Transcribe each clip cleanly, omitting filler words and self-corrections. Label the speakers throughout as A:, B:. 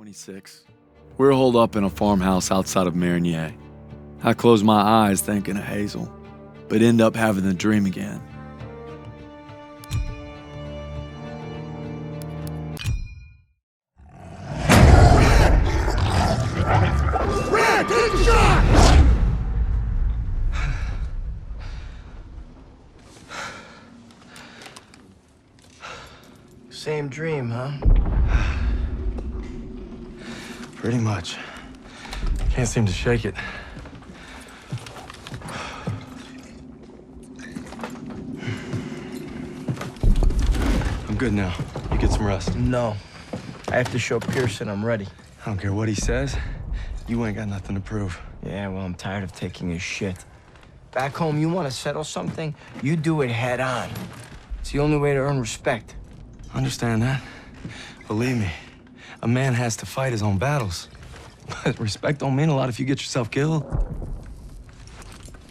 A: 26. We're holed up in a farmhouse outside of Marigny. I close my eyes thinking of Hazel, but end up having the dream again.
B: Red, take a shot!
C: Same dream, huh?
D: Pretty much. Can't seem to shake it. I'm good now. You get some rest.
C: No. I have to show Pearson I'm ready.
D: I don't care what he says. You ain't got nothing to prove.
C: Yeah, well, I'm tired of taking his shit. Back home, you want to settle something, you do it head on. It's the only way to earn respect.
D: Understand that? Believe me, a man has to fight his own battles. But respect don't mean a lot if you get yourself killed.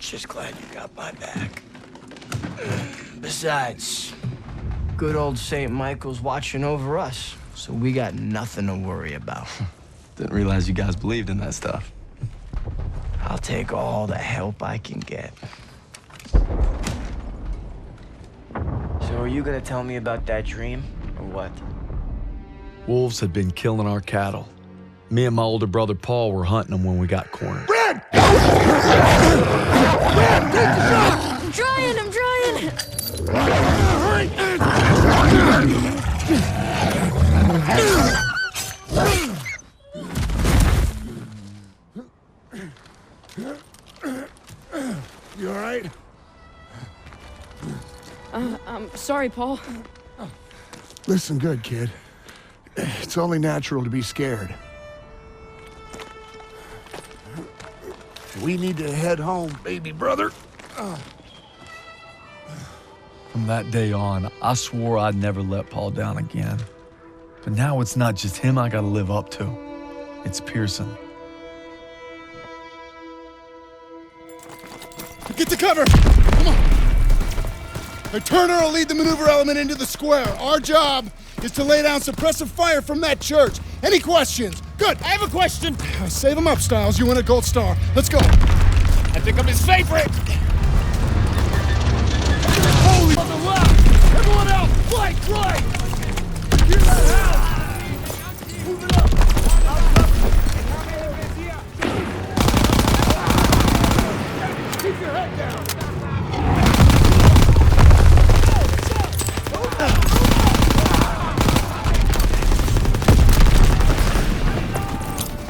C: Just glad you got my back. Besides, good old St. Michael's watching over us, so we got nothing to worry about.
D: Didn't realize you guys believed in that stuff.
C: I'll take all the help I can get. So are you gonna tell me about that dream, or what?
A: Wolves had been killing our cattle. Me and my older brother Paul were hunting them when we got cornered.
B: Red! Red, take the shot!
E: I'm trying!
B: You all right?
E: I'm sorry, Paul.
B: Listen good, kid. It's only natural to be scared. We need to head home, baby brother.
A: From that day on, I swore I'd never let Paul down again. But now it's not just him I gotta live up to. It's Pearson.
F: Get to cover! Come on! Now, Turner will lead the maneuver element into the square. Our job is to lay down suppressive fire from that church. Any questions? Good, I have a question. Save them up, Styles. You win a gold star. Let's go. I think I'm his favorite. Holy on the left! Everyone else, flank right! Hear that house! Move it up! Keep your head down!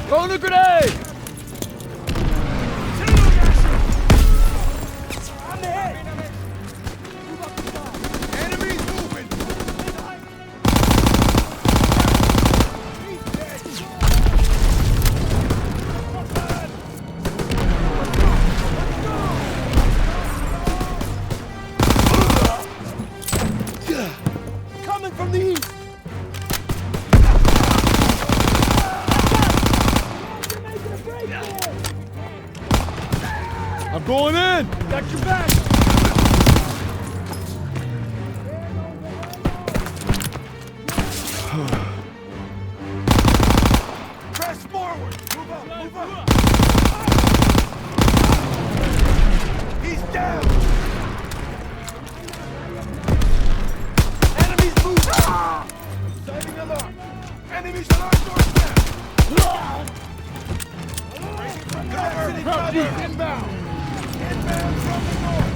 A: Throwing a grenade!
F: On the head! Enemies moving! He's dead! Coming from the east! I'm going in! Got your back! Press forward! Move up! Move up! He's down! Enemies moving! Sighting alarm! Enemies on our doorstep! Cover! Inbound! Inbound from the north!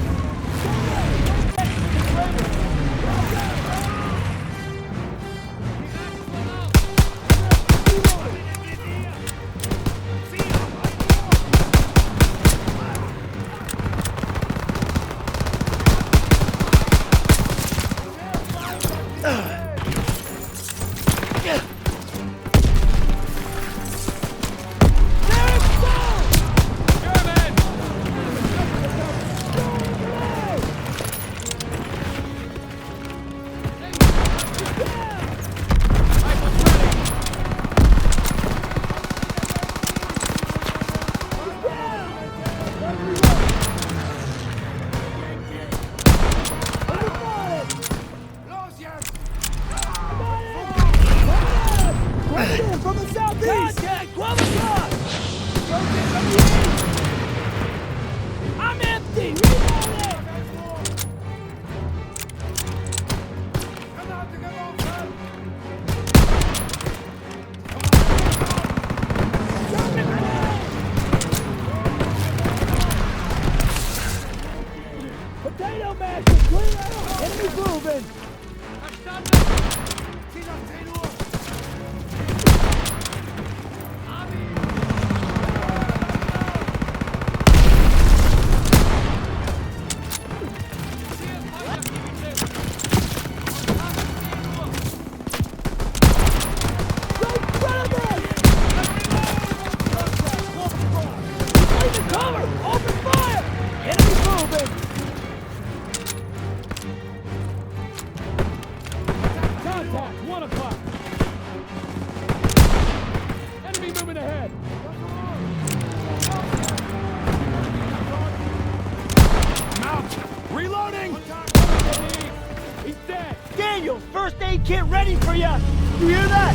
F: for you! You hear that?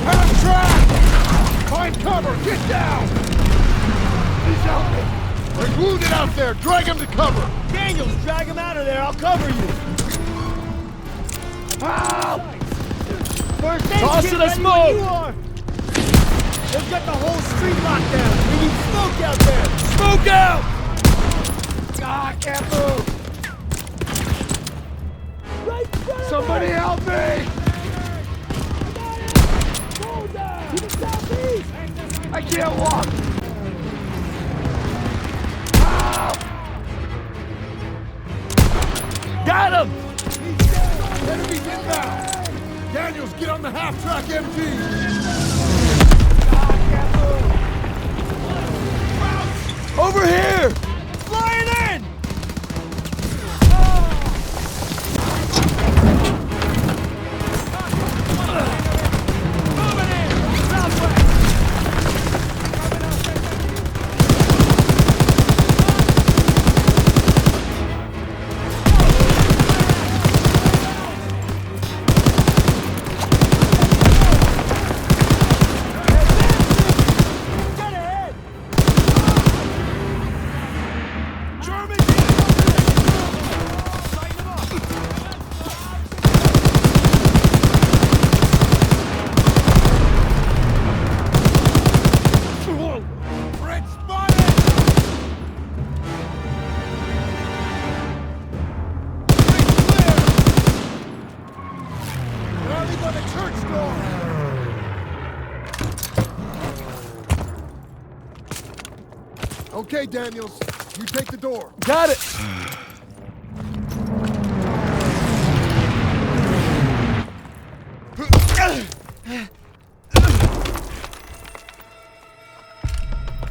F: Out of track! Find cover! Get down! He's out there! There's wounded out there! Drag him to cover! Daniels, drag him out of there! I'll cover you! Help! First aid
A: Toss
F: kit
A: it a
F: ready
A: smoke.
F: when you are! They've got the whole street locked down! We need smoke out there!
A: Smoke out!
F: Ah, can't move! Somebody help me! I can't walk! Help!
A: Got him!
F: Enemies inbound! Daniels, get on the half-track MG!
A: Over here!
F: Flying in! Moving in! Southwest! Get ahead! German! Lighten them up! French spotted! Rally by the church door! Okay, Daniels, you take the door.
A: Got it!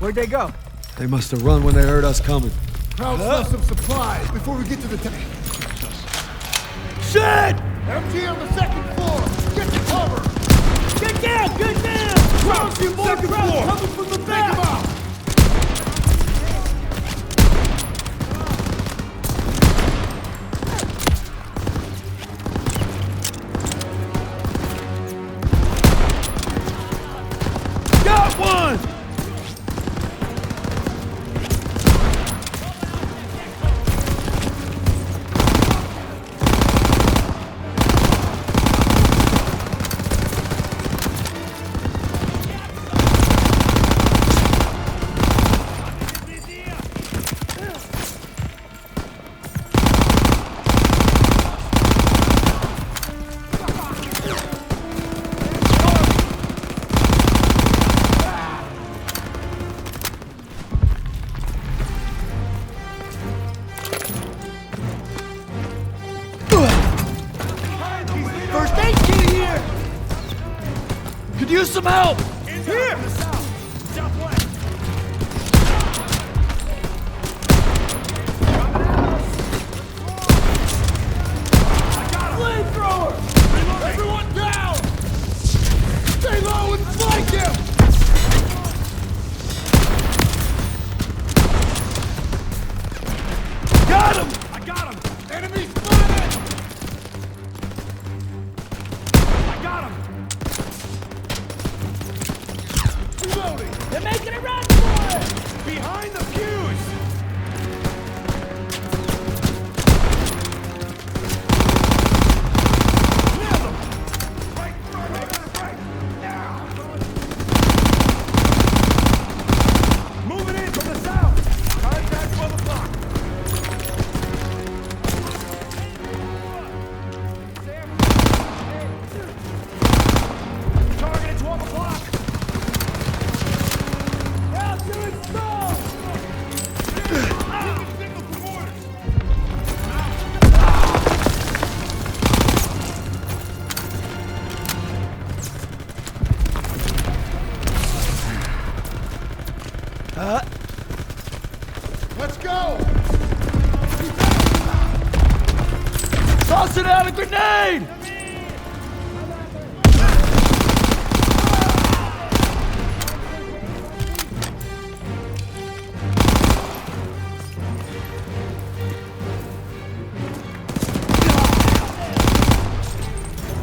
F: Where'd they go?
G: They must have run when they heard us coming.
F: Crowd left some supplies before we get to the tank.
A: Shit!
F: MG on the second floor! Get to cover! Get down! Get down! Crowd, you more crowd coming from the back! Take him out!
A: Got one!
F: First aid kit here!
A: Could use some help!
F: Here! Southwest! I got him! Flamethrower! Everyone down! Stay low and flank him!
A: Got him!
F: I got him! Enemy spotted! I got him! Reloading! They're making a run for it! Behind the fuse! Nailed him! Right now! Moving in from the south! Contact 12 o'clock! Target at 12 o'clock! Out to install! Signal for orders! Let's go!
A: Tossing out a grenade!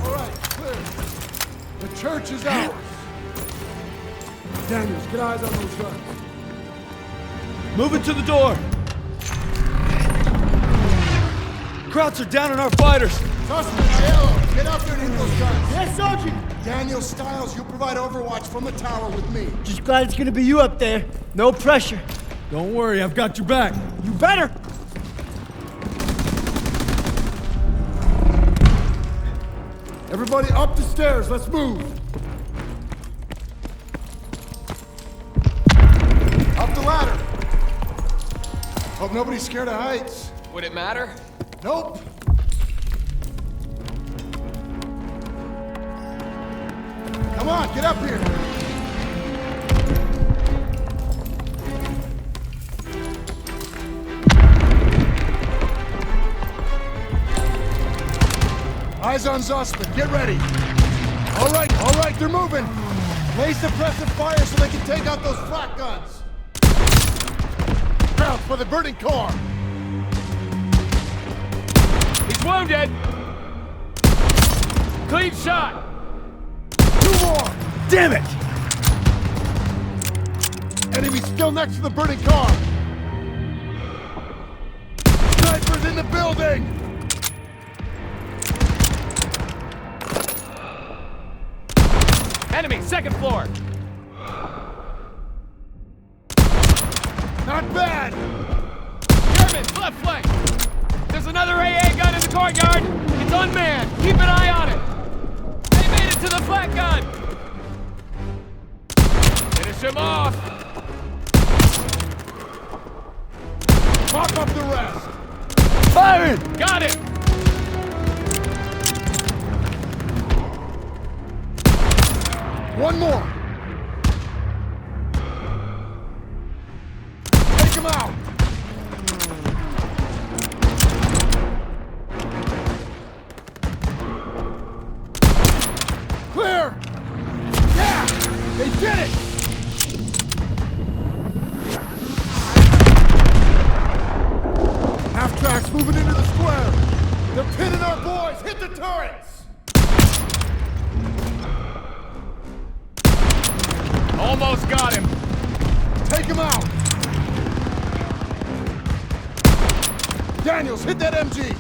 F: All right, clear.
B: Daniels, get eyes on those guns.
G: Moving to the door. Krauts are down on our fighters.
F: Sussman, Aiello, get up there and hit those guns.
H: Yes, Sergeant!
F: Daniel, Stiles, you provide overwatch from the tower with me.
H: Just glad it's gonna be you up there. No pressure.
G: Don't worry, I've got your back.
H: You better!
F: Everybody up the stairs, let's move. Up the ladder. Hope nobody's scared of heights.
I: Would it matter?
F: Nope. Come on, get up here. Eyes on Zussman, get ready. All right, they're moving. Lay suppressive fire so they can take out those flak guns. Ground for the burning car.
I: He's wounded! Clean shot!
F: 2 more.
G: Damn it!
F: Enemy still next to the burning car. Snipers in the building.
I: Enemy, second floor!
F: Not bad.
I: Germans, left flank! There's another AA gun in the courtyard! It's unmanned! Keep an eye on it! They made it to the flak gun! Finish him off!
F: Mop up the rest.
G: Firing!
I: Got it!
F: One more. Take him out. Clear. Yeah, they did it. Half tracks moving into the square. They're pinning our boys. Hit the turrets.
I: Almost got him!
F: Take him out! Daniels, hit that MG!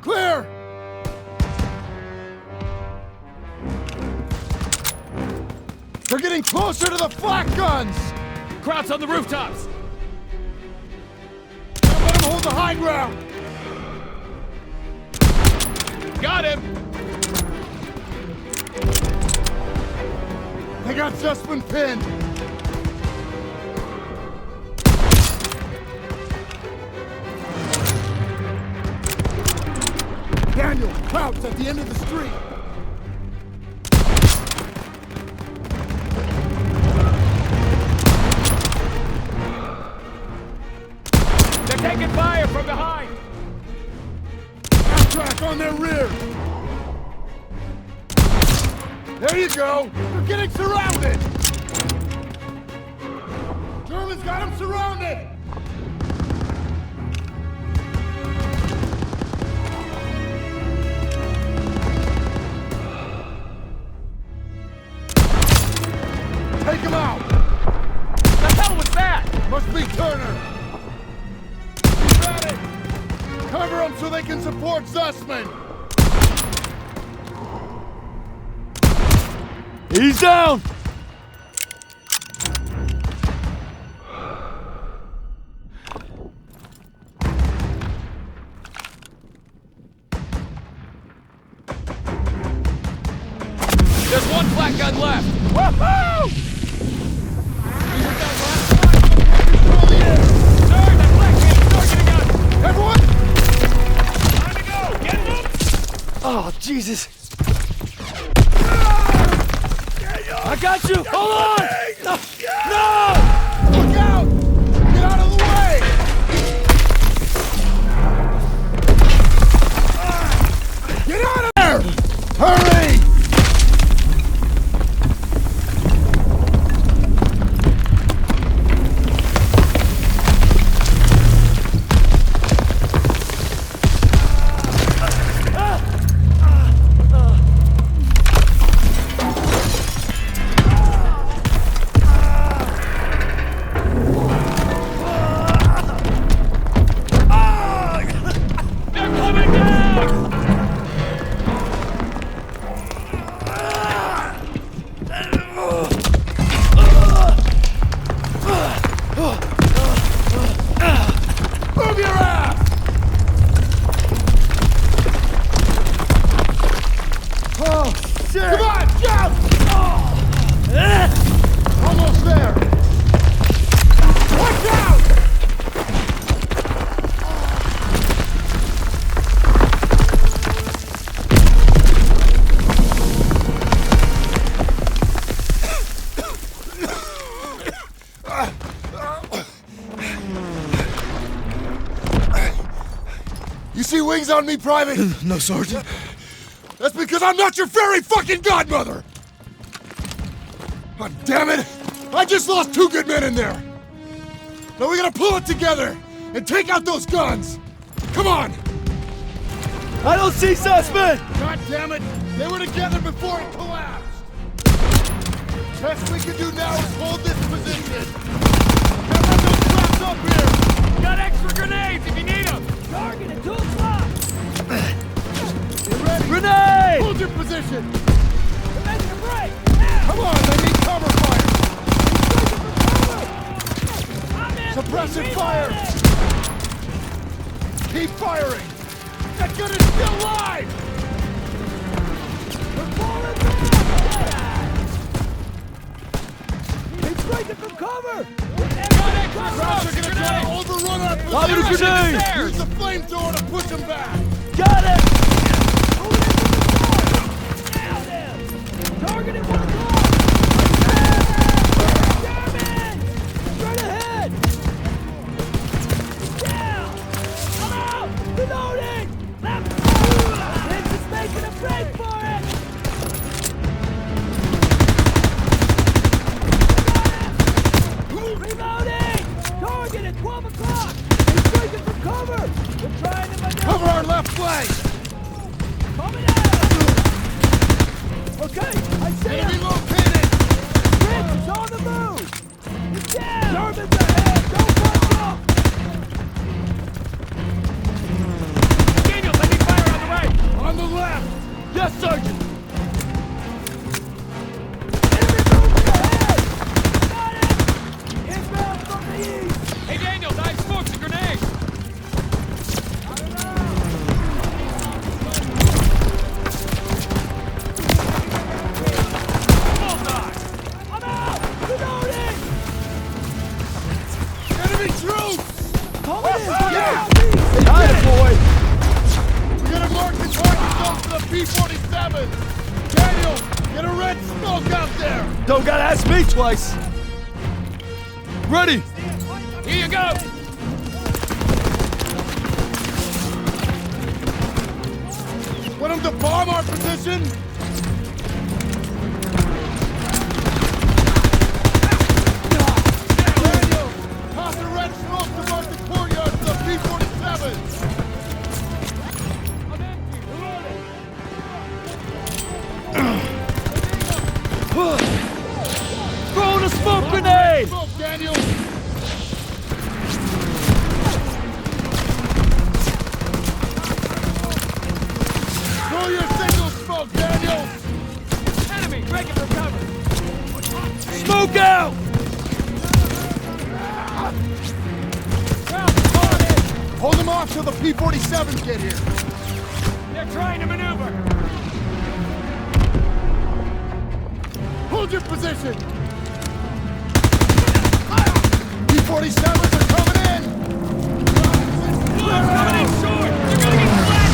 F: Clear! They're getting closer to the flak guns!
I: Krauts on the rooftops!
F: Don't let them hold the high ground!
I: Got him!
F: They got Zussman pinned! Daniel, Krauts at the end of the street!
I: They're taking fire from behind!
F: Half-track on their rear! There you go! They're getting surrounded! Germans got them surrounded! Take him out!
I: The hell was that?
F: Must be Turner! You got it! Cover them so they can support Zussman!
G: He's down!
I: There's one flak gun left! Woohoo! Sir, that flak gun's targeting us!
F: Everyone!
I: Time to go! Get them!
G: Oh, Jesus! I got you! Hold on! No!
F: Look out! Get out of the way! Get out of there! Hurry!
B: see wings on me, Private?
F: No, Sergeant.
B: That's because I'm not your fairy fucking godmother! God damn it! I just lost 2 good men in there! Now we gotta pull it together and take out those guns! Come on!
G: I don't see Sussman!
F: God damn it! They were together before it collapsed! Best we can do now is hold this position! Can't let those traps up here!
I: Got extra grenades if you need them!
G: Target at 2 o'clock!
F: Get ready!
G: Grenade!
F: Hold your position!
G: We're making a break!
F: Come on, they need cover fire!
G: I'm in!
F: Suppressive fire! Keep firing! That gun is still live!
G: We're falling back! He's breaking from cover!
F: Crowds are gonna try to overrun our
G: Lob it a
F: position!
G: grenade!
F: Use the flamethrower to push them back!
G: Got it! Nailed him! Target at 1 o'clock! German! Straight ahead! Down! I'm out! Reloading! Left! Vince is making a break for it! Reloading! Target at 12 o'clock! He's breaking from cover! We're trying to maneuver!
F: Cover our left flank!
G: Coming out! Okay, I see
F: Enemy
G: him!
F: located!
G: Vince is on the move! He's down! Germans ahead! Don't fuck up!
I: Daniels, I need fire on the right!
F: On the left!
G: Yes, Sergeant! Enemy movement ahead! Got it! Inbound from the east!
I: Hey, Daniels, I have smokes and grenades!
G: I'm out! Reloading!
F: Enemy troops!
G: Coming in!
F: Yeah!
G: Got it, boy!
F: We gotta mark the target zone for the P-47! Daniel, get a red smoke out there!
G: Don't gotta ask me twice! Ready!
I: Here you go!
F: Want them to bomb our position? Daniel, toss a red smoke to mark the courtyard for the P-47!
G: Throwing a smoke grenade!
F: Smoke, Daniel! Throw your signal smoke, Daniel!
I: Enemy, breaking from cover!
G: Smoke out!
F: Hold them off till the P-47s get here!
I: They're trying to maneuver!
F: Hold your position! P-47s are coming in!
I: Blue's coming in short! They're gonna get flat!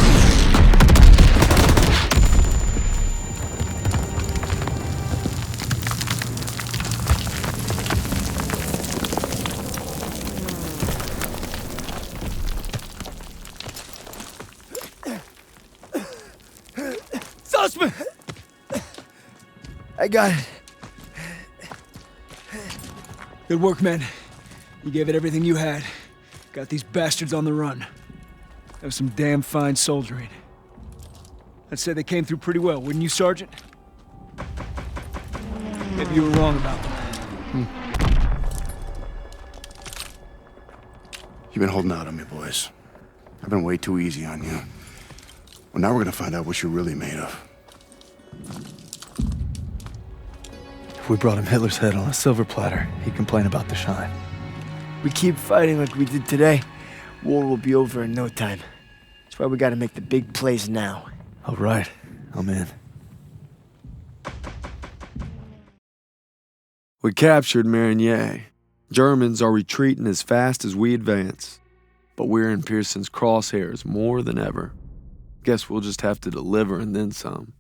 G: Sussman! I got it. Good work, man. You gave it everything you had. Got these bastards on the run. That was some damn fine soldiering. I'd say they came through pretty well, wouldn't you, Sergeant? Maybe you were wrong about them.
B: You've been holding out on me, boys. I've been way too easy on you. Well, now we're gonna find out what you're really made of.
A: If we brought him Hitler's head on a silver platter, he'd complain about the shine.
H: We keep fighting like we did today, war will be over in no time. That's why we gotta make the big plays now.
A: All right, I'm in.
J: We captured Marigny. Germans are retreating as fast as we advance. But we're in Pearson's crosshairs more than ever. Guess we'll just have to deliver and then some.